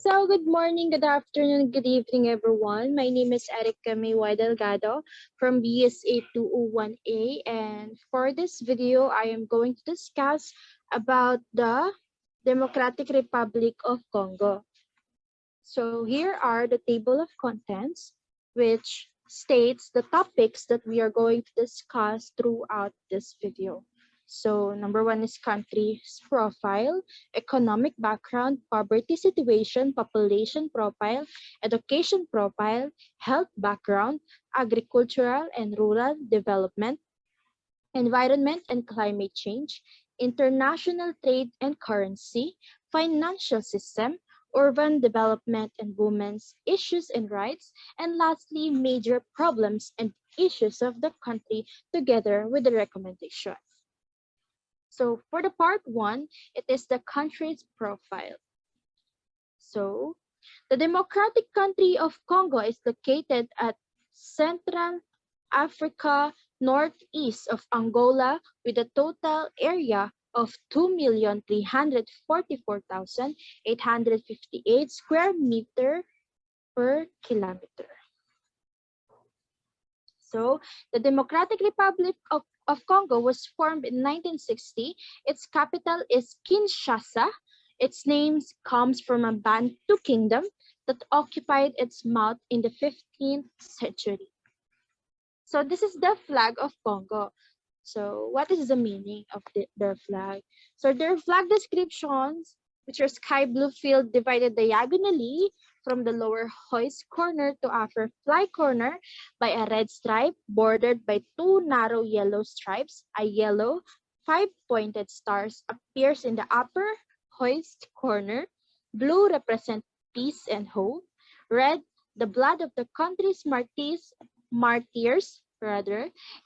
So, good morning, good afternoon, good evening, everyone. My name is Erika Delgado from BSA 201A, and for this video, I am going to discuss about the Democratic Republic of Congo. So, here are the table of contents, which states the topics that we are going to discuss throughout this video. So, number one is country's profile, economic background, poverty situation, population profile, education profile, health background, agricultural and rural development, environment and climate change, international trade and currency, financial system, urban development and women's issues and rights, and lastly, major problems and issues of the country together with the recommendation. So for the part one, it is the country's profile. So the democratic country of Congo is located at Central Africa, northeast of Angola, with a total area of 2,344,858 square meter per kilometer. So, the Democratic Republic of Congo was formed in 1960. Its capital is Kinshasa. Its name comes from a Bantu kingdom that occupied its mouth in the 15th century. So this is the flag of Congo. So what is the meaning of their flag? So their flag descriptions, which are sky blue field divided diagonally from the lower hoist corner to upper fly corner by a red stripe bordered by two narrow yellow stripes. A yellow, five-pointed stars appears in the upper hoist corner. Blue represents peace and hope. Red, the blood of the country's martyrs,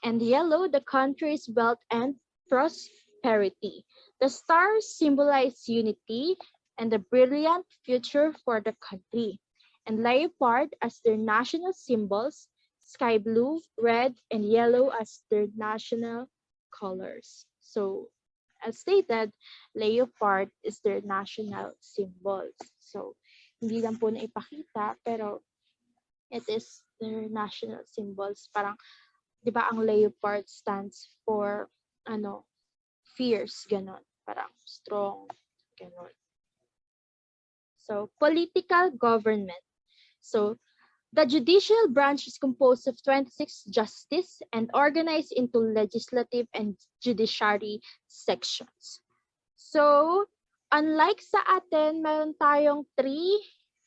and yellow, the country's wealth and prosperity. The stars symbolize unity and a brilliant future for the country, and leopard as their national symbols, sky blue, red, and yellow as their national colors. So, as stated, leopard is their national symbols. So, hindi lang po na ipakita, pero it is their national symbols. Parang, di ba, ang leopard stands for, fierce, ganon. Parang strong, ganon. So, political government. So, the judicial branch is composed of 26 justices and organized into legislative and judiciary sections. So, unlike sa atin, meron tayong three,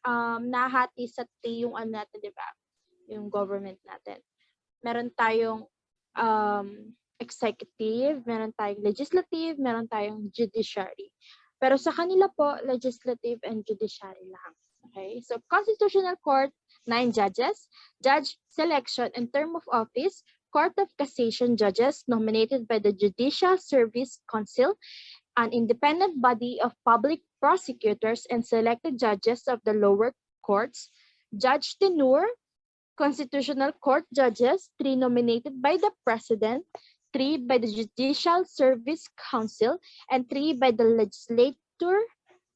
nahati sa three yung ano natin, di ba? Yung government natin. Meron tayong executive, meron tayong legislative, meron tayong judiciary. Pero sa kanila po, legislative and judiciary lang. Okay? So, Constitutional Court, 9 judges, judge selection and term of office, Court of Cassation judges nominated by the Judicial Service Council, an independent body of public prosecutors and selected judges of the lower courts, Judge tenure, Constitutional Court judges, 3 nominated by the President, 3 by the Judicial Service Council, and 3 by the legislature,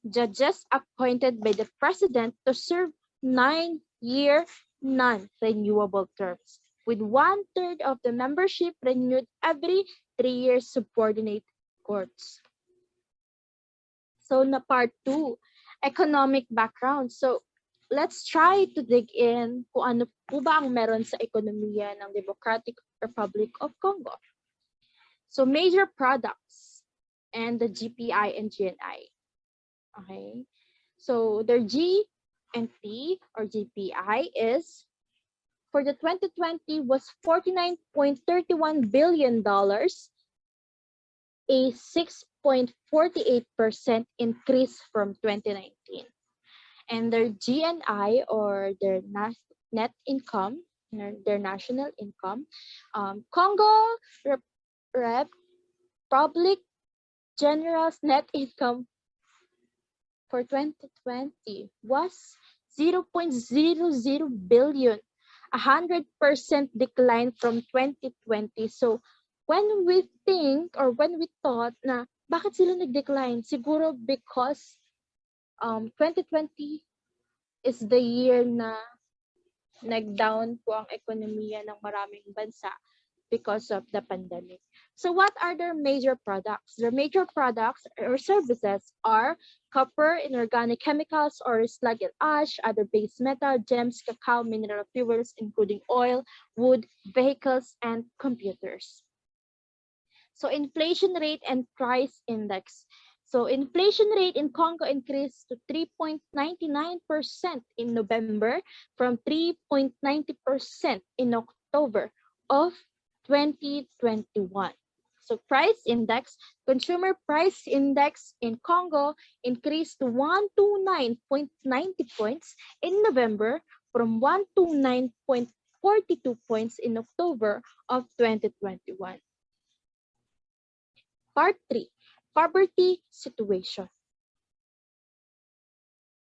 judges appointed by the President to serve 9-year non-renewable terms, with 1/3 of the membership renewed every 3 years. Subordinate courts. So, na part 2, economic background. So, let's try to dig in kung ano po ba ang meron sa ekonomiya ng Democratic Republic of Congo. So, major products and the GPI and GNI. Okay. So, their GNP or GPI is, for the 2020 was $49.31 billion, a 6.48% increase from 2019. And their GNI or their net income, their national income, Congo Republic General's net income for 2020 was 0.00 billion, 100% decline from 2020. So when we think or when we thought na bakit sila nag-decline, siguro because 2020 is the year na nag-down po ang ekonomiya ng maraming bansa because of the pandemic. So what are their major products? Their major products or services are copper, inorganic chemicals or slag and ash, other base metal, gems, cacao, mineral fuels, including oil, wood, vehicles, and computers. So inflation rate and price index. So inflation rate in Congo increased to 3.99% in November from 3.90% in October of 2021. So price index, consumer price index in Congo increased to 129.90 points in November from 129.42 points in October of 2021. Part 3, poverty situation.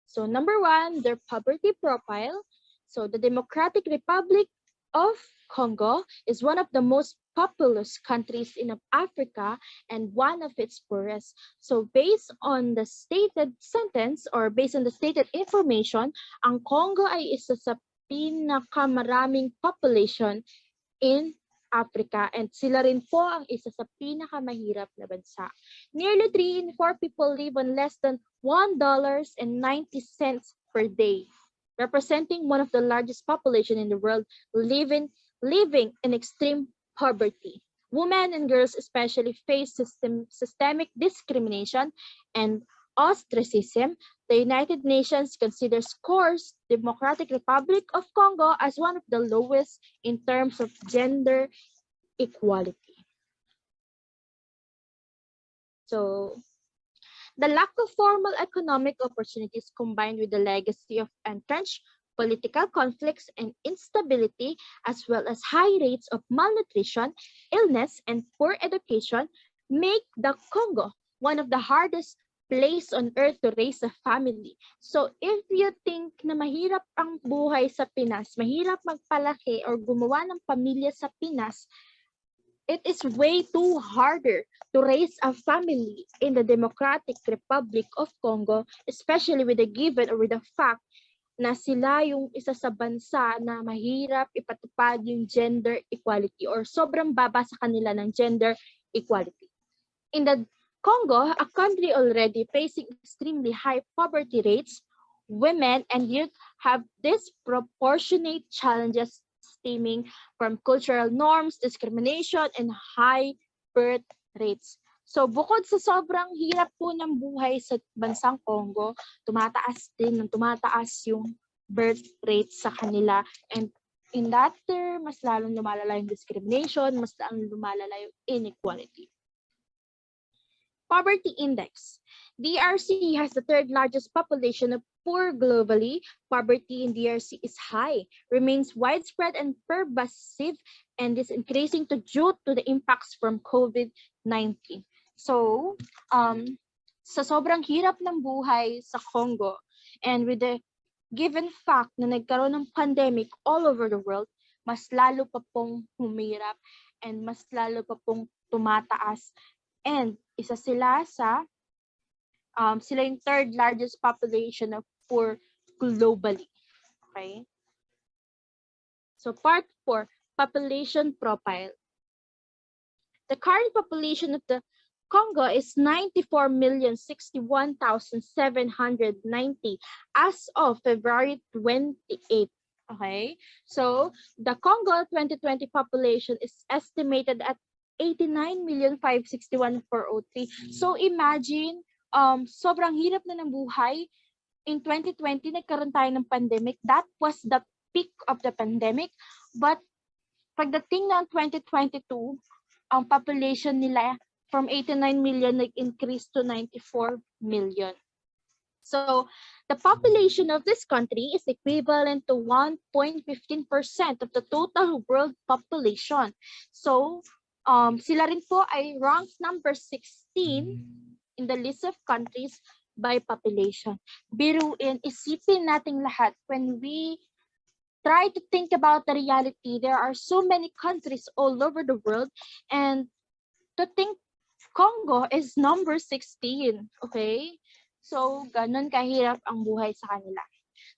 So number 1, their poverty profile. So the Democratic Republic of Congo is one of the most populous countries in Africa and one of its poorest. So based on the stated sentence or based on the stated information, ang Congo ay isa sa pinakamaraming population in Africa and sila rin po ang isa sa pinakamahirap na bansa. Nearly 3 in 4 people live on less than $1.90 per day, representing one of the largest population in the world living in extreme poverty. Women and girls especially face systemic discrimination and ostracism. The United Nations considers CORE's Democratic Republic of Congo as one of the lowest in terms of gender equality. So, the lack of formal economic opportunities combined with the legacy of entrenched political conflicts and instability, as well as high rates of malnutrition, illness, and poor education, make the Congo one of the hardest place on earth to raise a family. So if you think na mahirap ang buhay sa Pinas, mahirap magpalaki or gumawa ng pamilya sa Pinas, it is way too harder to raise a family in the Democratic Republic of Congo, especially with the given or with the fact na sila yung isa sa bansa na mahirap ipatupad yung gender equality or sobrang baba sa kanila ng gender equality. In the Congo, a country already facing extremely high poverty rates, women and youth have disproportionate challenges stemming from cultural norms, discrimination, and high birth rates. So bukod sa sobrang hirap po ng buhay sa bansang Congo, tumataas yung birth rate sa kanila. And in that term, mas lalong lumalala yung discrimination, mas lalong lumalala yung inequality. Poverty Index. DRC has the third largest population of poor globally. Poverty in DRC is high, remains widespread and pervasive, and is increasing due to the impacts from COVID-19. So, sa sobrang hirap ng buhay sa Congo, and with the given fact na nagkaroon ng pandemic all over the world, mas lalo pa pong humirap and mas lalo pa pong tumataas. And isa sila sa, sila yung third largest population of poor globally. Okay? So part 4, population profile. The current population of the Congo is 94,061,790 as of February 28. Okay? So the Congo 2020 population is estimated at 89,561,403. So imagine, sobrang hirap na ng buhay. In 2020, nagkaroon tayo ng pandemic. That was the peak of the pandemic. But pagdating ng 2022, ang population nila from 89 million nag-increase to 94 million. So the population of this country is equivalent to 1.15% of the total world population. So sila rin po ay ranked number 16 in the list of countries by population. Biruin, isipin nating lahat when we try to think about the reality, there are so many countries all over the world, and to think Congo is number 16, okay? So, ganun kahirap ang buhay sa kanila.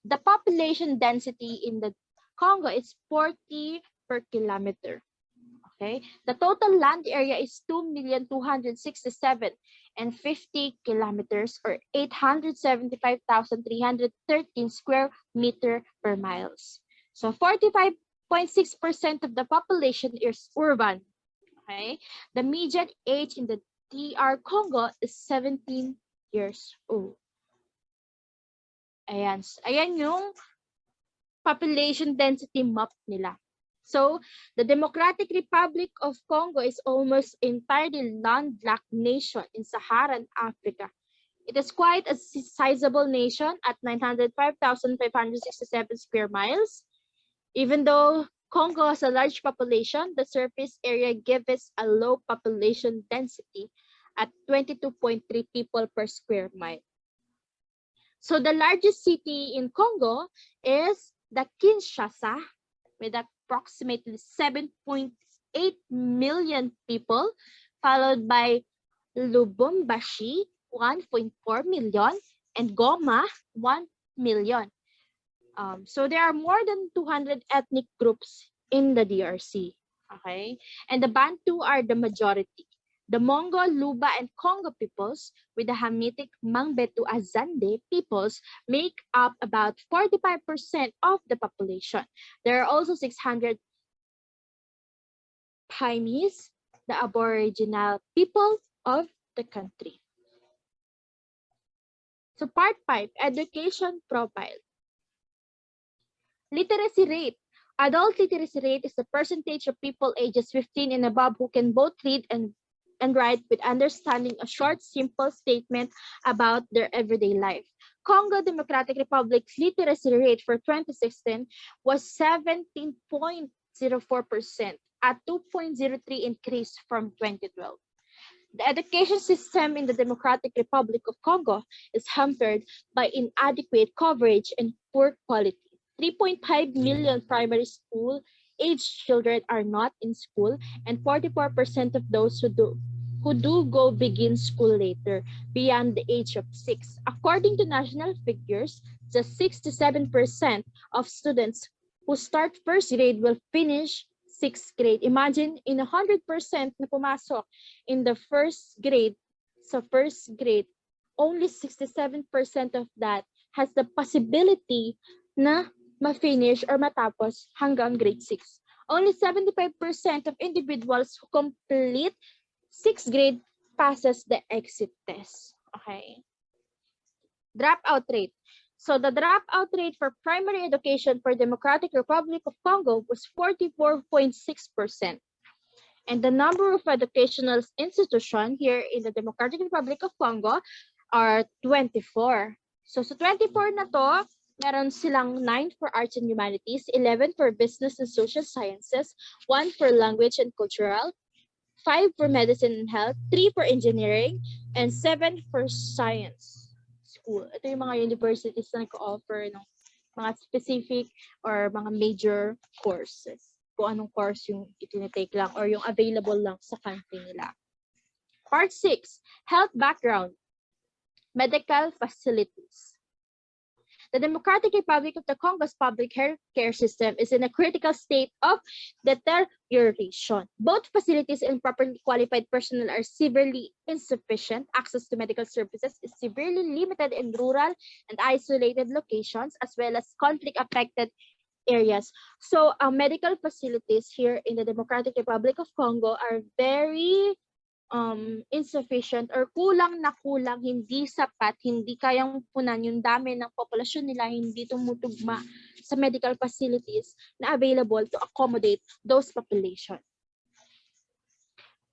The population density in the Congo is 40 per kilometer. Okay, the total land area is 2,267,050 kilometers, or 875,313 square meter per miles. So 45.6% of the population is urban. Okay, the median age in the DR Congo is 17 years old. Ayan, ayan yung population density map nila. So, the Democratic Republic of Congo is almost entirely landlocked nation in Saharan Africa. It is quite a sizable nation at 905,567 square miles. Even though Congo has a large population, the surface area gives a low population density at 22.3 people per square mile. So the largest city in Congo is the Kinshasa, with approximately 7.8 million people, followed by Lubumbashi, 1.4 million, and Goma, 1 million. So there are more than 200 ethnic groups in the DRC, okay? And the Bantu are the majority. The Mongo, Luba, and Congo peoples, with the Hamitic Mangbetu Azande peoples, make up about 45% of the population. There are also 600 Paimis, the Aboriginal people of the country. So part 5, education profile. Literacy rate. Adult literacy rate is the percentage of people ages 15 and above who can both read and write with understanding a short, simple statement about their everyday life. Congo Democratic Republic's literacy rate for 2016 was 17.04%, a 2.03 increase from 2012. The education system in the Democratic Republic of Congo is hampered by inadequate coverage and poor quality. 3.5 million primary school age children are not in school, and 44% of those who do go begin school later, beyond the age of 6. According to national figures, just 6 to 7% of students who start first grade will finish 6th grade. Imagine, in 100% na pumasok in the first grade, only 67% of that has the possibility na ma-finish or matapos hanggang grade 6. Only 75% of individuals who complete 6th grade passes the exit test. Okay. Dropout rate. So the dropout rate for primary education for Democratic Republic of Congo was 44.6%. And the number of educational institutions here in the Democratic Republic of Congo are 24. So sa 24 na to, meron silang 9 for arts and humanities, 11 for business and social sciences, 1 for language and cultural, 5 for medicine and health, 3 for engineering, and 7 for science school. Ito yung mga universities na nag-offer ng mga specific or mga major courses. Kung anong course yung itinitake lang or yung available lang sa country nila. Part 6, health background, medical facilities. The Democratic Republic of the Congo's public health care system is in a critical state of deterioration. Both facilities and properly qualified personnel are severely insufficient. Access to medical services is severely limited in rural and isolated locations, as well as conflict-affected areas. So, medical facilities here in the Democratic Republic of Congo are very insufficient or kulang na kulang, hindi sapat, hindi kayang punan yung dami ng populasyon nila, hindi tumutugma sa medical facilities na available to accommodate those population.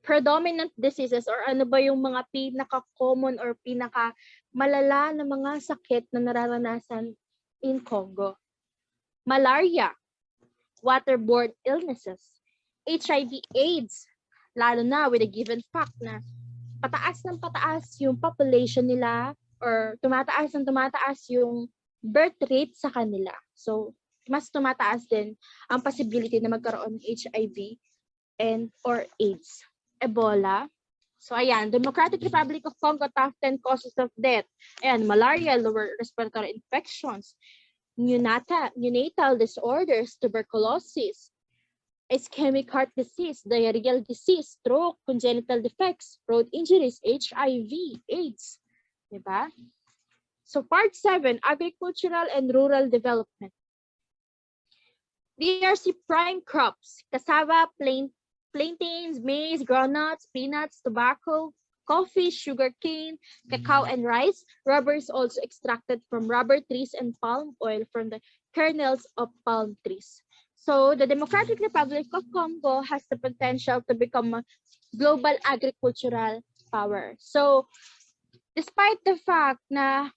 Predominant diseases or ano ba yung mga pinaka-common or pinaka-malala na mga sakit na nararanasan in Congo? Malaria, waterborne illnesses, HIV/AIDS, lalo na with a given fact na pataas ng pataas yung population nila or tumataas yung birth rate sa kanila. So, mas tumataas din ang possibility na magkaroon ng HIV and or AIDS. Ebola. So, ayan, Democratic Republic of Congo, top 10 causes of death. Ayan, malaria, lower respiratory infections, neonatal disorders, tuberculosis, ischemic heart disease, diarrheal disease, stroke, congenital defects, road injuries, HIV, AIDS. Diba? So part 7, agricultural and rural development. DRC prime crops, cassava, plantains, maize, groundnuts, peanuts, tobacco, coffee, sugarcane, cacao, and rice. Rubber is also extracted from rubber trees and palm oil from the kernels of palm trees. So the Democratic Republic of Congo has the potential to become a global agricultural power. So despite the fact na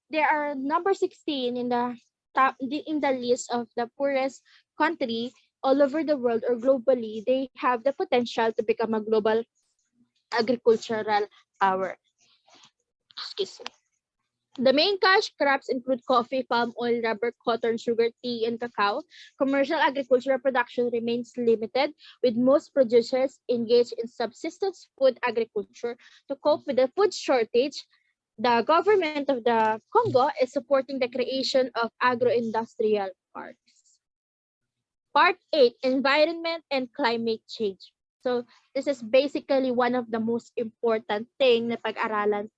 they are number 16 in the top in the list of the poorest country all over the world or globally, they have the potential to become a global agricultural power. Excuse me. The main cash crops include coffee, palm oil, rubber, cotton, sugar, tea, and cacao. Commercial agricultural production remains limited, with most producers engaged in subsistence food agriculture. To cope with the food shortage, the government of the Congo is supporting the creation of agro-industrial parks. Part 8, environment and climate change. So this is basically one of the most important thing na pag-aralan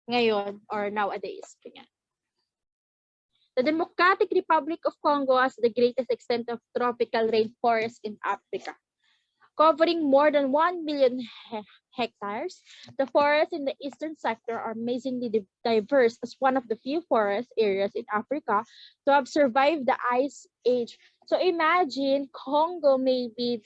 ngayon or nowadays. The Democratic Republic of Congo has the greatest extent of tropical rainforest in Africa, covering more than 1 million hectares. The forests in the eastern sector are amazingly diverse as one of the few forest areas in Africa to have survived the ice age. So imagine Congo may be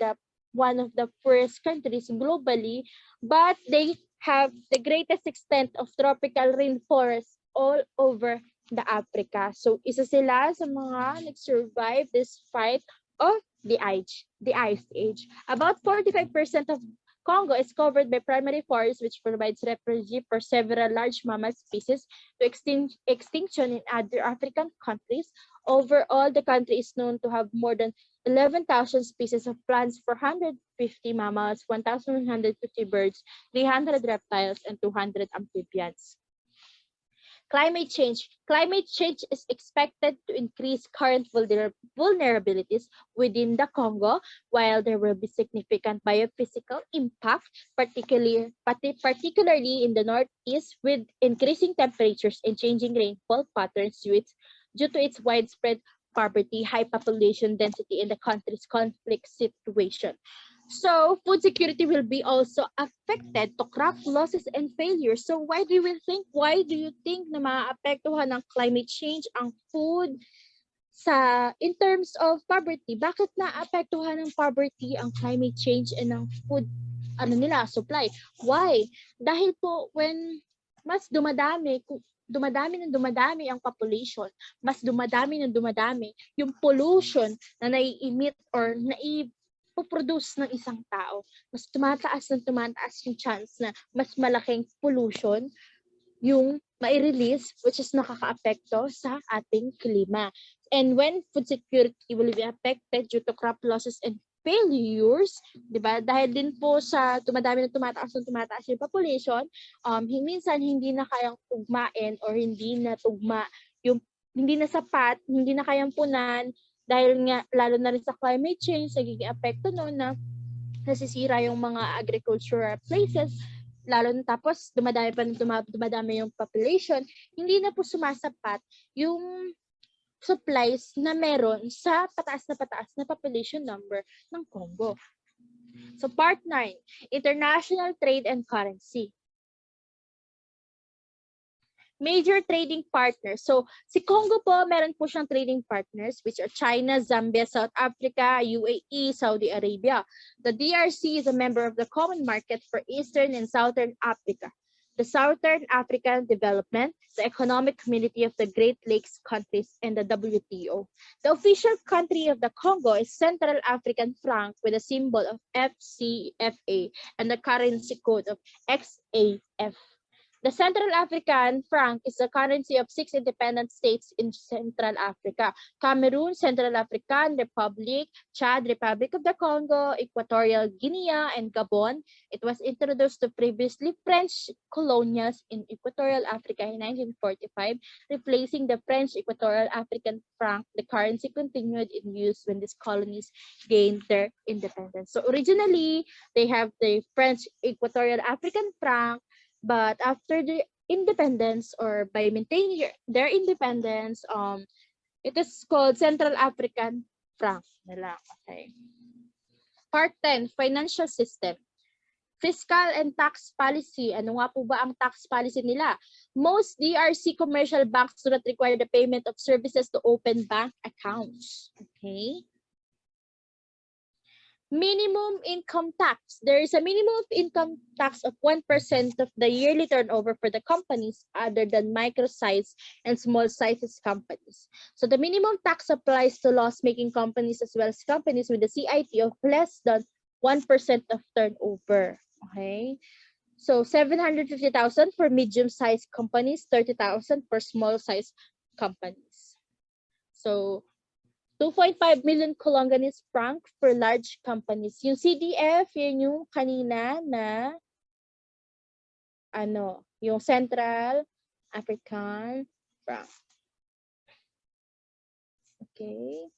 one of the poorest countries globally, but they have the greatest extent of tropical rainforest all over the Africa. So isa sila sa mga nag-survive despite of the ice age. About 45% of Congo is covered by primary forests, which provides refuge for several large mammal species to extinction in other African countries. Overall, the country is known to have more than 11,000 species of plants, 450 mammals, 1,150 birds, 300 reptiles, and 200 amphibians. Climate change. Climate change is expected to increase current vulnerabilities within the Congo, while there will be significant biophysical impact, particularly in the northeast, with increasing temperatures and changing rainfall patterns due to its widespread poverty, high population density, and the country's conflict situation. So food security will be also affected to crop losses and failures. So why do you think na maapektuhan ng climate change ang food in terms of poverty? Bakit naapektuhan ng poverty ang climate change and ang food supply? Why? Dahil po when mas dumadami ang population, mas dumadami yung pollution na nai-emit or produce ng isang tao, mas tumataas yung chance na mas malaking pollution yung mai-release, which is nakaka-apekto sa ating klima. And when food security will be affected due to crop losses and failures, di ba? Dahil din po sa tumataas yung population, minsan hindi na kayang tugmain or hindi na tugma hindi na sapat, hindi na kayang punan. Dahil nga, lalo na rin sa climate change, nagiging apekto na nasisira yung mga agricultural places, lalo na tapos dumadami yung population, hindi na po sumasapat yung supplies na meron sa pataas na population number ng Congo. So part 9, international trade and currency. Major trading partners. So, si Congo po, meron po siyang trading partners which are China, Zambia, South Africa, UAE, Saudi Arabia. The DRC is a member of the Common Market for Eastern and Southern Africa, the Southern African Development, the Economic Community of the Great Lakes countries, and the WTO. The official country of the Congo is Central African franc with a symbol of FCFA and the currency code of XAF. The Central African franc is the currency of 6 independent states in Central Africa: Cameroon, Central African Republic, Chad, Republic of the Congo, Equatorial Guinea, and Gabon. It was introduced to previously French colonials in Equatorial Africa in 1945, replacing the French Equatorial African franc. The currency continued in use when these colonies gained their independence. So originally, they have the French Equatorial African franc, but after the independence, or by maintaining their independence, it is called Central African franc nila. Okay. Part 10, financial system. Fiscal and tax policy. Ano nga po ba ang tax policy nila? Most DRC commercial banks do not require the payment of services to open bank accounts. Okay. Minimum income tax. There is a minimum of income tax of 1% of the yearly turnover for the companies other than micro-size and small-sizes companies. So the minimum tax applies to loss-making companies as well as companies with a CIT of less than 1% of turnover. Okay. So 750,000 for medium-sized companies, 30,000 for small-sized companies. So 2.5 million Congolese franc for large companies. Yung CDF, yun yung kanina na yung Central African franc. Okay.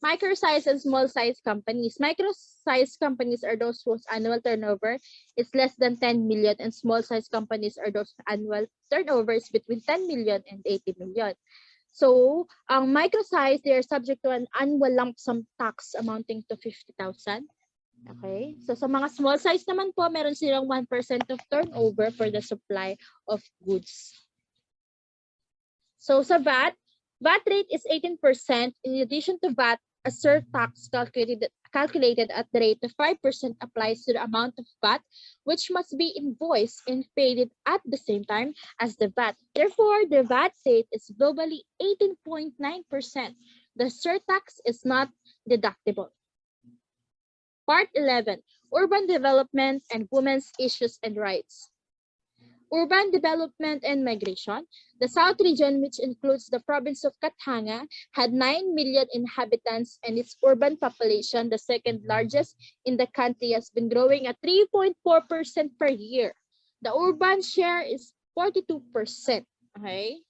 Micro-size and small-size companies. Micro-size companies are those whose annual turnover is less than 10 million, and small-size companies are those annual turnover is between 10 million and 80 million. So, ang micro-size, they are subject to an annual lump sum tax amounting to 50,000. Okay? So, sa mga small-size naman po, meron silang 1% of turnover for the supply of goods. So, sa VAT rate is 18%. In addition to VAT, a surtax calculated at the rate of 5% applies to the amount of VAT, which must be invoiced and paid at the same time as the VAT. Therefore, the VAT rate is globally 18.9%. The surtax is not deductible. Part 11, urban development and women's issues and rights. Urban development and migration. The South region, which includes the province of Katanga, had 9 million inhabitants, and its urban population, the second largest in the country, has been growing at 3.4% per year. The urban share is 42%. Okay.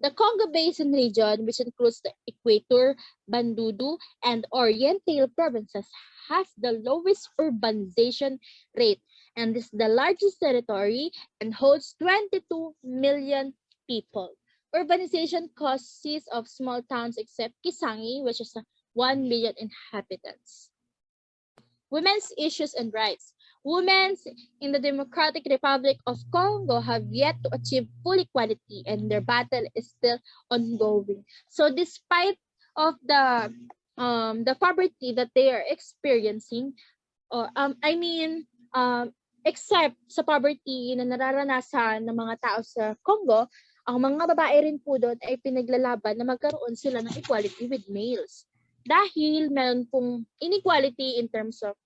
The Congo Basin region, which includes the Equator, Bandundu, and Oriental provinces, has the lowest urbanization rate, and is the largest territory and holds 22 million people. Urbanization consists of small towns except Kisangi, which is 1 million inhabitants. Women's issues and rights. Women in the Democratic Republic of Congo have yet to achieve full equality, and their battle is still ongoing. So despite of the poverty that they are experiencing, except sa poverty na nararanasan ng mga tao sa Congo, ang mga babae rin po doon ay pinaglalaban na magkaroon sila ng equality with males. Dahil meron pong inequality in terms of,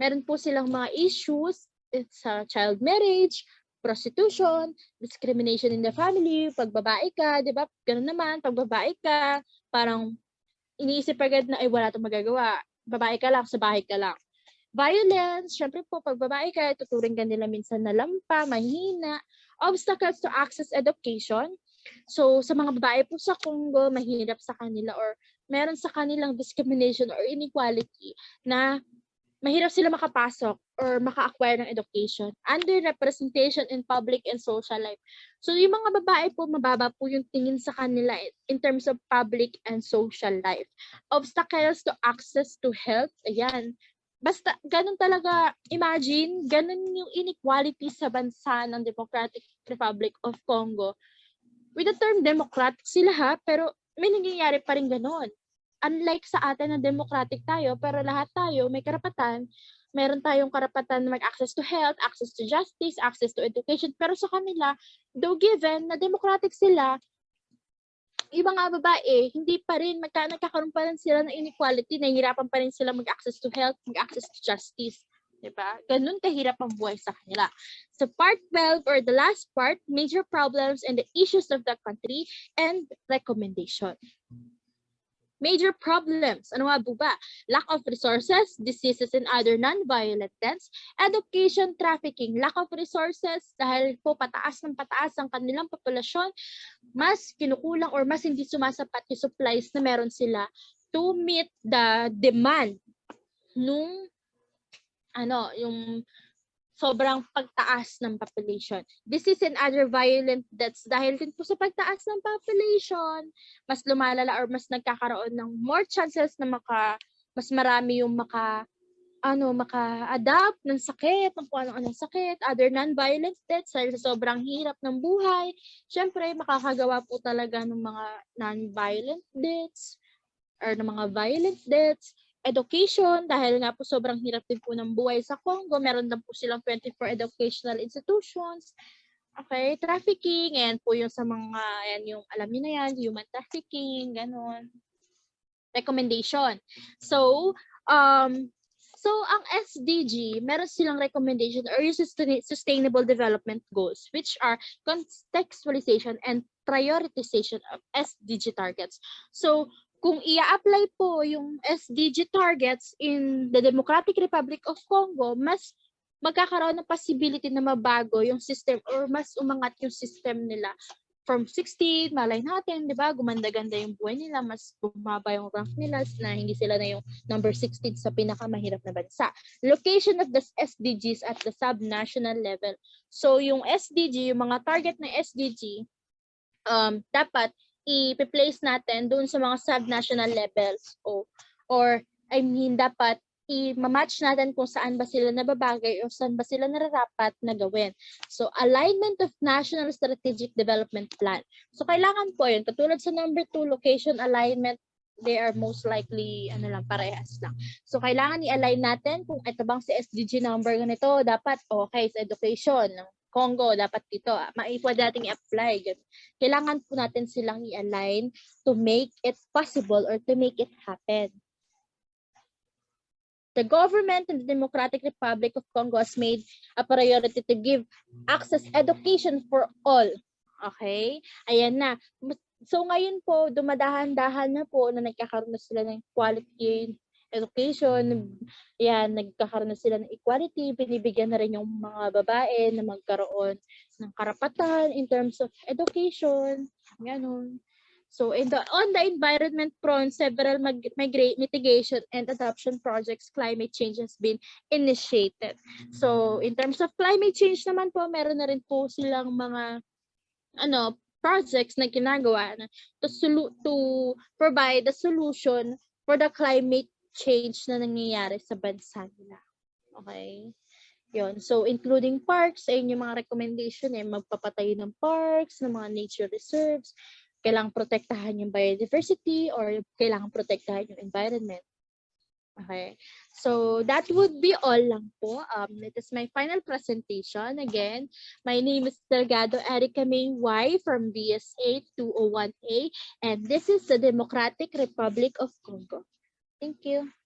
meron po silang mga issues sa child marriage, prostitution, discrimination in the family, pag babae ka, di ba? Ganun naman, pag babae ka, parang iniisip agad na, ay wala itong magagawa. Babae ka lang, sa bahay ka lang. Violence, syempre po, pag babae ka, tuturing ka nila minsan na lampa, mahina. Obstacles to access education. So, sa mga babae po sa Congo, mahirap sa kanila or meron sa kanilang discrimination or inequality na mahirap sila makapasok or maka-acquire ng education. Underrepresentation in public and social life. So, yung mga babae po, mababa po yung tingin sa kanila in terms of public and social life. Obstacles to access to health. Ayan. Basta, ganun talaga, imagine, ganun yung inequality sa bansa ng Democratic Republic of Congo. With the term democratic sila ha, pero may nangyayari pa rin ganun. Unlike sa atin na democratic tayo, pero lahat tayo may karapatan, meron tayong karapatan na mag-access to health, access to justice, access to education, pero sa kanila, though given na democratic sila, yung mga babae, hindi pa rin, nagkakaroon pa rin sila ng inequality, nahihirapan pa rin sila mag-access to health, mag-access to justice. Diba? Ganun kahirap ang buhay sa kanila. So part 12 or the last part, major problems and the issues of the country and recommendation. Major problems. Ano nga po ba? Lack of resources, diseases and other non-violent deaths, education, trafficking, lack of resources dahil po pataas ng pataas ang kanilang populasyon, mas kinukulang or mas hindi sumasapat yung supplies na meron sila to meet the demand nung yung sobrang pagtaas ng population. Disease and other violent deaths dahil din po sa pagtaas ng population, mas lumalala or mas nagkakaroon ng more chances na mas marami yung maka-adapt ng sakit, ng kung anong sakit, other non-violent deaths dahil sa sobrang hirap ng buhay. Siyempre, makakagawa po talaga ng mga non-violent deaths or ng mga violent deaths. Education, dahil nga po sobrang hirap din po ng buhay sa Congo, meron na po silang 24 educational institutions. Okay, trafficking, and po yung sa mga, yung alam niyo na yan, human trafficking, ganun. Recommendation. So ang SDG, meron silang recommendation or yung Sustainable Development Goals, which are contextualization and prioritization of SDG targets. So, kung i-apply po yung SDG targets in the Democratic Republic of Congo, mas magkakaroon ng possibility na mabago yung system or mas umangat yung system nila. From 60, malay natin, di ba? Gumanda-ganda yung buhay nila, mas bumaba yung rank nila na hindi sila na yung number 16 sa pinakamahirap na bansa. Location of the SDGs at the sub-national level. So, yung SDG, yung mga target ng SDG, dapat i-place natin doon sa mga sub-national levels or dapat i-match natin kung saan ba sila nababagay o saan ba sila nararapat na gawin. So, alignment of National Strategic Development Plan. So, kailangan po yun. Katulad sa number 2, location alignment, they are most likely, parehas lang. So, kailangan i-align natin kung ito bang si SDG number ganito, dapat, okay, sa education, Congo, dapat dito, pwede natin i-apply. Kailangan po natin silang i-align to make it possible or to make it happen. The government in the Democratic Republic of Congo has made a priority to give access education for all. Okay? Ayan na. So ngayon po, dumadahan-dahan na po na nagkakaroon na sila ng quality education. Yan, nagkakaroon na sila ng equality. Binibigyan na rin yung mga babae na magkaroon ng karapatan in terms of education. Ganun. So on the environment front, several mitigation and adaptation projects, climate change has been initiated. So in terms of climate change naman po, meron na rin po silang mga projects na ginagawa to provide a solution for the climate change na nangyayari sa bansa nila. Okay? Yun. So including parks, ayun yung mga recommendation, magpapatayo ng parks, ng mga nature reserves, kailangang protektahan yung biodiversity or kailangang protektahan yung environment. Okay. So that would be all lang po. It is my final presentation. Again, my name is Delgado Erika May Y from VSA 201A, and this is the Democratic Republic of Congo. Thank you.